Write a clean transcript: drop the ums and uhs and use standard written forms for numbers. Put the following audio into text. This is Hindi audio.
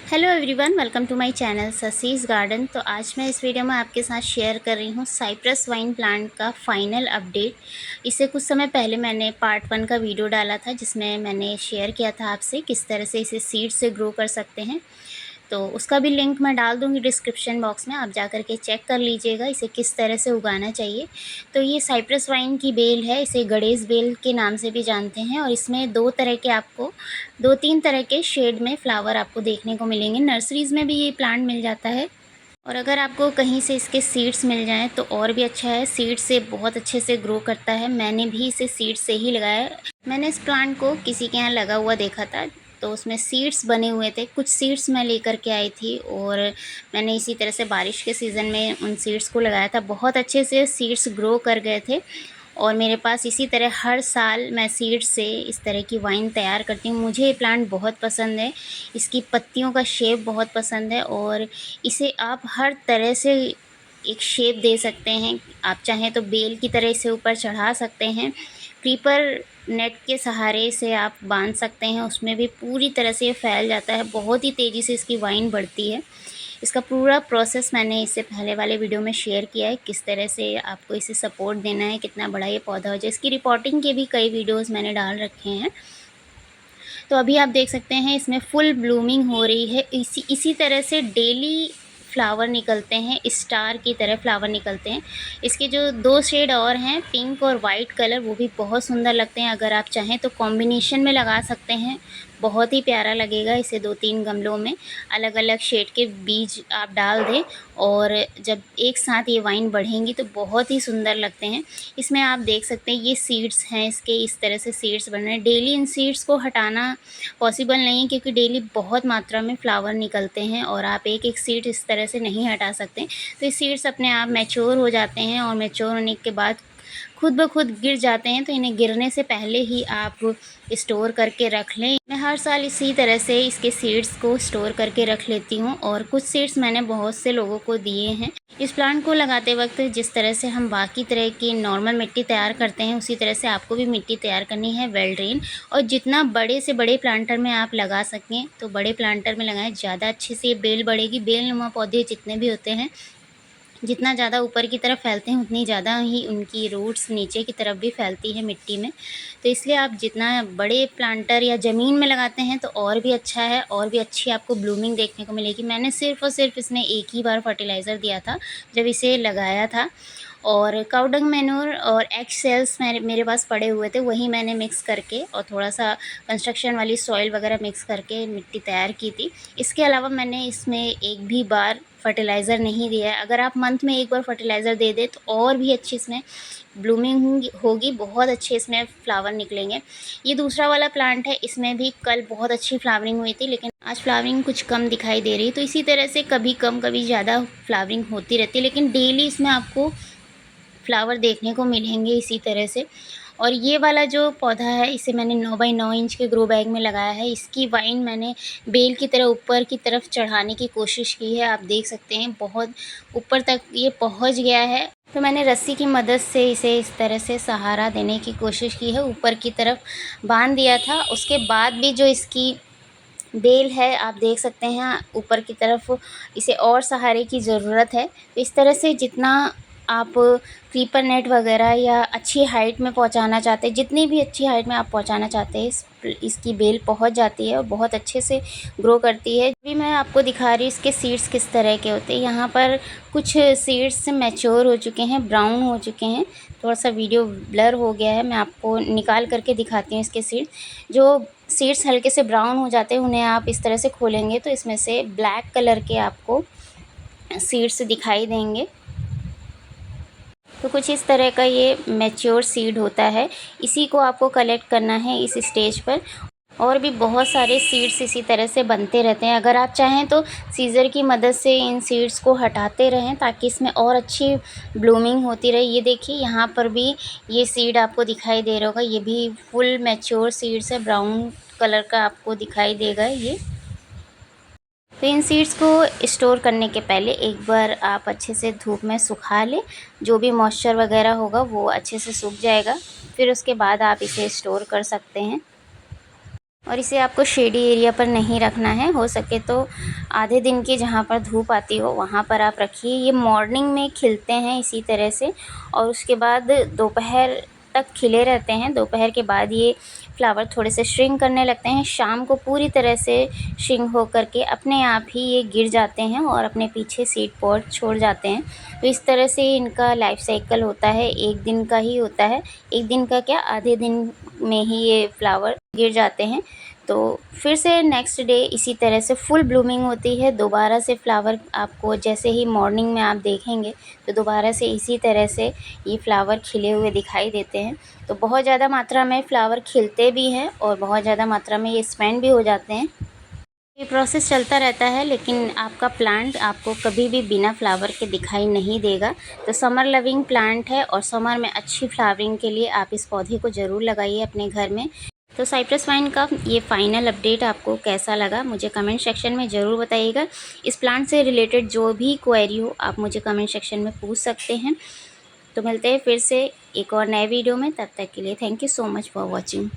Hello everyone, welcome to my channel Sasi's Garden. तो आज मैं इस वीडियो में आपके साथ शेयर कर रही हूँ साइप्रस वाइन प्लांट का फाइनल अपडेट। इससे कुछ समय पहले मैंने पार्ट 1 का वीडियो डाला था जिसमें मैंने शेयर किया था आपसे किस तरह से इसे सीड से ग्रो कर सकते हैं। तो उसका भी लिंक मैं डाल दूँगी डिस्क्रिप्शन बॉक्स में, आप जा कर के चेक कर लीजिएगा इसे किस तरह से उगाना चाहिए। तो ये साइप्रस वाइन की बेल है, इसे गणेश बेल के नाम से भी जानते हैं और इसमें 2-3 तरह के शेड में फ्लावर आपको देखने को मिलेंगे। नर्सरीज़ में भी ये प्लांट मिल जाता है और अगर आपको कहीं से इसके सीड्स मिल जाएँ तो और भी अच्छा है। सीड से बहुत अच्छे से ग्रो करता है। मैंने भी इसे सीड से ही लगाया है। मैंने इस प्लांट को किसी के यहाँ लगा हुआ देखा था तो उसमें सीड्स बने हुए थे। कुछ सीड्स मैं लेकर के आई थी और मैंने इसी तरह से बारिश के सीज़न में उन सीड्स को लगाया था। बहुत अच्छे से सीड्स ग्रो कर गए थे और मेरे पास इसी तरह हर साल मैं सीड से इस तरह की वाइन तैयार करती हूँ। मुझे ये प्लांट बहुत पसंद है, इसकी पत्तियों का शेप बहुत पसंद है और इसे आप हर तरह से एक शेप दे सकते हैं। आप चाहें तो बेल की तरह इसे ऊपर चढ़ा सकते हैं, क्रीपर नेट के सहारे से आप बांध सकते हैं, उसमें भी पूरी तरह से ये फैल जाता है। बहुत ही तेज़ी से इसकी वाइन बढ़ती है। इसका पूरा प्रोसेस मैंने इससे पहले वाले वीडियो में शेयर किया है, किस तरह से आपको इसे सपोर्ट देना है, कितना बड़ा ये पौधा हो जाए। इसकी रिपोर्टिंग के भी कई वीडियोस मैंने डाल रखे हैं। तो अभी आप देख सकते हैं इसमें फुल ब्लूमिंग हो रही है। इसी तरह से डेली फ्लावर निकलते हैं, स्टार की तरह फ्लावर निकलते हैं। इसके जो 2 शेड और हैं, पिंक और वाइट कलर, वो भी बहुत सुंदर लगते हैं। अगर आप चाहें तो कॉम्बिनेशन में लगा सकते हैं, बहुत ही प्यारा लगेगा। इसे 2-3 गमलों में अलग अलग शेड के बीज आप डाल दें और जब एक साथ ये वाइन बढ़ेंगी तो बहुत ही सुंदर लगते हैं। इसमें आप देख सकते हैं ये सीड्स हैं इसके, इस तरह से सीड्स बन रहे हैं। डेली इन सीड्स को हटाना पॉसिबल नहीं है क्योंकि डेली बहुत मात्रा में फ्लावर निकलते हैं और आप एक एक सीड इस तरह से नहीं हटा सकते। तो ये सीड्स अपने आप मैच्योर हो जाते हैं और मैच्योर होने के बाद खुद ब खुद गिर जाते हैं। तो इन्हें गिरने से पहले ही आप स्टोर करके रख लें। मैं हर साल इसी तरह से इसके सीड्स को स्टोर करके रख लेती हूँ और कुछ सीड्स मैंने बहुत से लोगों को दिए हैं। इस प्लांट को लगाते वक्त जिस तरह से हम बाकी तरह की नॉर्मल मिट्टी तैयार करते हैं उसी तरह से आपको भी मिट्टी तैयार करनी है, वेल ड्रेन। और जितना बड़े से बड़े प्लांटर में आप लगा सकें तो बड़े प्लांटर में लगाएं, ज़्यादा अच्छे से बेल बढ़ेगी। बेलनुमा पौधे जितने भी होते हैं, जितना ज़्यादा ऊपर की तरफ फैलते हैं उतनी ज़्यादा ही उनकी रूट्स नीचे की तरफ भी फैलती है मिट्टी में। तो इसलिए आप जितना बड़े प्लांटर या ज़मीन में लगाते हैं तो और भी अच्छा है, और भी अच्छी आपको ब्लूमिंग देखने को मिलेगी। मैंने सिर्फ़ और सिर्फ इसमें एक ही बार फर्टिलाइज़र दिया था जब इसे लगाया था और काऊ डंग मैन्योर और एग सेल्स मेरे पास पड़े हुए थे, वही मैंने मिक्स करके और थोड़ा-सा कंस्ट्रक्शन वाली सॉइल वगैरह मिक्स करके मिट्टी तैयार की थी। इसके अलावा मैंने इसमें एक भी बार फर्टिलाइज़र नहीं दिया है। अगर आप मंथ में एक बार फर्टिलाइज़र दे दें तो और भी अच्छी इसमें ब्लूमिंग होगी, बहुत अच्छे इसमें फ्लावर निकलेंगे। ये दूसरा वाला प्लांट है, इसमें भी कल बहुत अच्छी फ्लावरिंग हुई थी लेकिन आज फ्लावरिंग कुछ कम दिखाई दे रही है। तो इसी तरह से कभी कम कभी ज़्यादा फ्लावरिंग होती रहती है, लेकिन डेली इसमें आपको फ्लावर देखने को मिलेंगे इसी तरह से। और ये वाला जो पौधा है इसे मैंने 9 बाई 9 इंच के ग्रो बैग में लगाया है। इसकी वाइन मैंने बेल की तरह ऊपर की तरफ चढ़ाने की कोशिश की है। आप देख सकते हैं बहुत ऊपर तक ये पहुंच गया है। तो मैंने रस्सी की मदद से इसे इस तरह से सहारा देने की कोशिश की है, ऊपर की तरफ बांध दिया था। उसके बाद भी जो इसकी बेल है आप देख सकते हैं ऊपर की तरफ, इसे और सहारे की ज़रूरत है। तो इस तरह से जितना आप क्रीपर नेट वगैरह या अच्छी हाइट में पहुंचाना चाहते हैं, जितनी भी अच्छी हाइट में आप पहुंचाना चाहते हैं, इसकी बेल पहुंच जाती है और बहुत अच्छे से ग्रो करती है। अभी मैं आपको दिखा रही हूँ इसके सीड्स किस तरह के होते हैं। यहाँ पर कुछ सीड्स मैच्योर हो चुके हैं, ब्राउन हो चुके हैं। थोड़ा सा वीडियो ब्लर हो गया है, मैं आपको निकाल करके दिखाती हूँ इसके सीड। जो सीड्स हल्के से ब्राउन हो जाते हैं उन्हें आप इस तरह से खोलेंगे तो इसमें से ब्लैक कलर के आपको सीड्स दिखाई देंगे। तो कुछ इस तरह का ये मैच्योर सीड होता है, इसी को आपको कलेक्ट करना है इस स्टेज पर। और भी बहुत सारे सीड्स इसी तरह से बनते रहते हैं। अगर आप चाहें तो सीज़र की मदद से इन सीड्स को हटाते रहें ताकि इसमें और अच्छी ब्लूमिंग होती रहे। ये देखिए यहाँ पर भी ये सीड आपको दिखाई दे रहा होगा, ये भी फुल मैच्योर सीड्स है, ब्राउन कलर का आपको दिखाई देगा ये। तो इन सीड्स को स्टोर करने के पहले एक बार आप अच्छे से धूप में सुखा लें, जो भी मॉइस्चर वगैरह होगा वो अच्छे से सूख जाएगा। फिर उसके बाद आप इसे स्टोर कर सकते हैं। और इसे आपको शेडी एरिया पर नहीं रखना है, हो सके तो आधे दिन की जहाँ पर धूप आती हो वहाँ पर आप रखिए। ये मॉर्निंग में खिलते हैं इसी तरह से, और उसके बाद दोपहर तक खिले रहते हैं। दोपहर के बाद ये फ्लावर थोड़े से श्रिंक करने लगते हैं। शाम को पूरी तरह से श्रिंक हो कर के अपने आप ही ये गिर जाते हैं और अपने पीछे सीड पॉड छोड़ जाते हैं। तो इस तरह से इनका लाइफ साइकिल होता है, एक दिन का ही होता है। एक दिन का क्या, आधे दिन में ही ये फ्लावर गिर जाते हैं। तो फिर से नेक्स्ट डे इसी तरह से फुल ब्लूमिंग होती है। दोबारा से फ्लावर आपको जैसे ही मॉर्निंग में आप देखेंगे तो दोबारा से इसी तरह से ये फ्लावर खिले हुए दिखाई देते हैं। तो बहुत ज़्यादा मात्रा में फ्लावर खिलते भी हैं और बहुत ज़्यादा मात्रा में ये स्पेंड भी हो जाते हैं। ये प्रोसेस चलता रहता है, लेकिन आपका प्लांट आपको कभी भी बिना फ्लावर के दिखाई नहीं देगा। तो समर लविंग प्लांट है और समर में अच्छी फ्लावरिंग के लिए आप इस पौधे को ज़रूर लगाइए अपने घर में। तो साइप्रस वाइन का ये फाइनल अपडेट आपको कैसा लगा मुझे कमेंट सेक्शन में ज़रूर बताइएगा। इस प्लांट से रिलेटेड जो भी क्वेरी हो आप मुझे कमेंट सेक्शन में पूछ सकते हैं। तो मिलते हैं फिर से एक और नए वीडियो में, तब तक के लिए thank you so much for watching.